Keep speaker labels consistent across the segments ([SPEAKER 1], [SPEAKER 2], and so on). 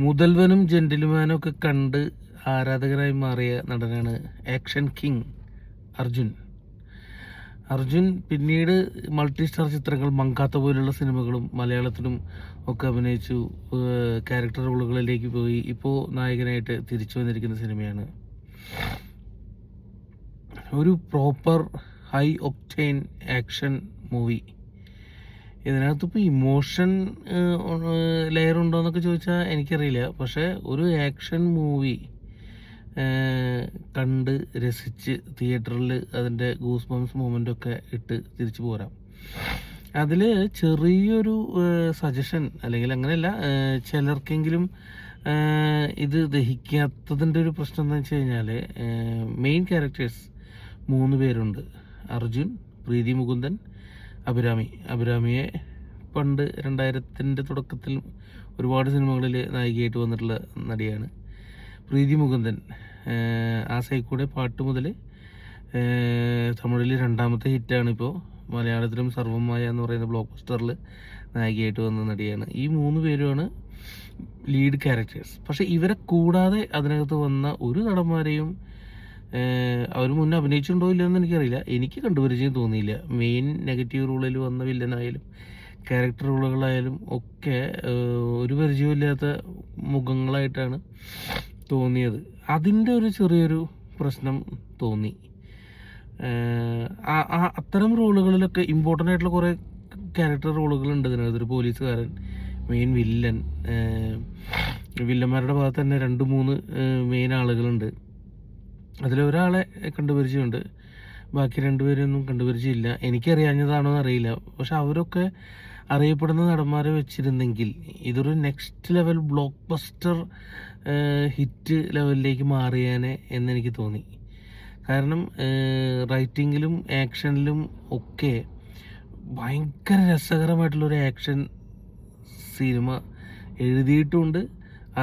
[SPEAKER 1] മുതൽവനും ജെന്റിൽമാനും ഒക്കെ കണ്ട് ആരാധകരായി മാറിയ നടനാണ് ആക്ഷൻ കിങ് അർജുൻ. അർജുൻ പിന്നീട് മൾട്ടി സ്റ്റാർ ചിത്രങ്ങൾ, മങ്കാത്ത പോലുള്ള സിനിമകളും മലയാളത്തിലും ഒക്കെ അഭിനയിച്ചു. ക്യാരക്ടർ റോളുകളിലേക്ക് പോയി. ഇപ്പോൾ നായകനായിട്ട് തിരിച്ചു വന്നിരിക്കുന്ന സിനിമയാണ് ഒരു proper high octane action movie. ഇതിനകത്ത് ഇപ്പോൾ ഇമോഷൻ ലെയർ ഉണ്ടോ എന്നൊക്കെ ചോദിച്ചാൽ എനിക്കറിയില്ല. പക്ഷേ ഒരു ആക്ഷൻ മൂവി കണ്ട് രസിച്ച് തിയേറ്ററിൽ അതിൻ്റെ ഗൂസ് ബംസ് മൊമെൻ്റൊക്കെ ഇട്ട് തിരിച്ചു പോരാം. അതിൽ ചെറിയൊരു സജഷൻ, അല്ലെങ്കിൽ അങ്ങനെയല്ല, ചിലർക്കെങ്കിലും ഇത് ദഹിക്കാത്തതിൻ്റെ ഒരു പ്രശ്നം എന്ന് വെച്ച് കഴിഞ്ഞാൽ മെയിൻ ക്യാരക്ടേഴ്സ് 3 പേരുണ്ട്. അർജുൻ, പ്രീതി മുകുന്ദൻ, അഭിരാമിയെ പണ്ട് 2000-ൻ്റെ തുടക്കത്തിൽ ഒരുപാട് സിനിമകളിൽ നായികയായിട്ട് വന്നിട്ടുള്ള നടിയാണ് പ്രീതി മുകുന്ദൻ. ആ സൈക്കൂടെ പാട്ട് മുതൽ തമിഴിൽ 2ാമത്തെ ഹിറ്റാണിപ്പോൾ. മലയാളത്തിലും സർവമായ എന്ന് പറയുന്ന ബ്ലോക്ക് ബസ്റ്ററിൽ നായികയായിട്ട് വന്ന നടിയാണ്. ഈ 3 പേരുമാണ് ലീഡ് ക്യാരക്ടേഴ്സ്. പക്ഷെ ഇവരെ കൂടാതെ അതിനകത്ത് വന്ന ഒരു നടന്മാരെയും അവർ മുന്നേ അഭിനയിച്ചിട്ടുണ്ടോ ഇല്ലെന്ന് എനിക്കറിയില്ല. എനിക്ക് കണ്ടുപരിചയം തോന്നിയില്ല. മെയിൻ നെഗറ്റീവ് റോളിൽ വന്ന വില്ലനായാലും ക്യാരക്ടർ റോളുകളായാലും ഒക്കെ ഒരു പരിചയമില്ലാത്ത മുഖങ്ങളായിട്ടാണ് തോന്നിയത്. അതിൻ്റെ ഒരു ചെറിയൊരു പ്രശ്നം തോന്നി. അത്തരം റോളുകളിലൊക്കെ ഇമ്പോർട്ടൻ്റ് ആയിട്ടുള്ള കുറേ ക്യാരക്ടർ റോളുകളുണ്ട് ഇതിനകത്ത്. ഒരു പോലീസുകാരൻ, മെയിൻ വില്ലൻ, വില്ലന്മാരുടെ ഭാഗത്ത് തന്നെ 2-3 മെയിൻ ആളുകളുണ്ട്. അതിലൊരാളെ കണ്ടുപരിചയമുണ്ട്, ബാക്കി 2 പേരൊന്നും കണ്ടുപരിചയമില്ല. എനിക്കറിയാഞ്ഞതാണോ എന്നറിയില്ല. പക്ഷെ അവരൊക്കെ അറിയപ്പെടുന്ന നടന്മാരെ വെച്ചിരുന്നെങ്കിൽ ഇതൊരു next level block buster hit ലെവലിലേക്ക് മാറിയേനെ എന്നെനിക്ക് തോന്നി. കാരണം റൈറ്റിങ്ങിലും ആക്ഷനിലും ഒക്കെ ഭയങ്കര രസകരമായിട്ടുള്ളൊരു ആക്ഷൻ സിനിമ എഴുതിയിട്ടുമുണ്ട്,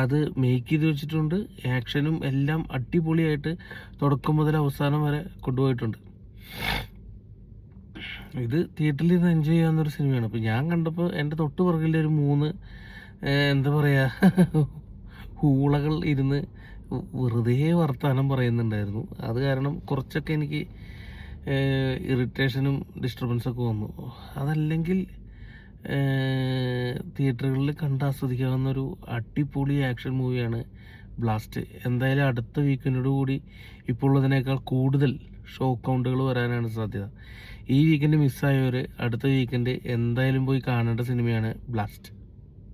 [SPEAKER 1] അത് മേക്ക് ചെയ്ത് വെച്ചിട്ടുണ്ട്. ആക്ഷനും എല്ലാം അടിപൊളിയായിട്ട് തുടക്കം മുതൽ അവസാനം വരെ കൊണ്ടുപോയിട്ടുണ്ട്. ഇത് തിയേറ്ററിൽ ഇരുന്ന് എൻജോയ് ചെയ്യാവുന്നൊരു സിനിമയാണ്. അപ്പോൾ ഞാൻ കണ്ടപ്പോൾ എൻ്റെ തൊട്ട് പുറകിൽ ഒരു 3 എന്താ പറയുക ഹൂളകൾ ഇരുന്ന് വെറുതെ വർത്തമാനം പറയുന്നുണ്ടായിരുന്നു. അത് കാരണം കുറച്ചൊക്കെ എനിക്ക് ഇറിറ്റേഷനും ഡിസ്റ്റർബൻസൊക്കെ വന്നു. അതല്ലെങ്കിൽ തിയേറ്ററുകളിൽ കണ്ട് ആസ്വദിക്കാവുന്ന ഒരു അടിപൊളി ആക്ഷൻ മൂവിയാണ് ബ്ലാസ്റ്റ്. എന്തായാലും അടുത്ത വീക്കെൻഡോട് കൂടി ഇപ്പോൾ ഉള്ളതിനേക്കാൾ കൂടുതൽ ഷോ കൗണ്ടുകൾ വരാനാണ് സാധ്യത. ഈ വീക്കെൻഡ് മിസ്സായവർ അടുത്ത വീക്കെൻഡ് എന്തായാലും പോയി കാണേണ്ട സിനിമയാണ് ബ്ലാസ്റ്റ്.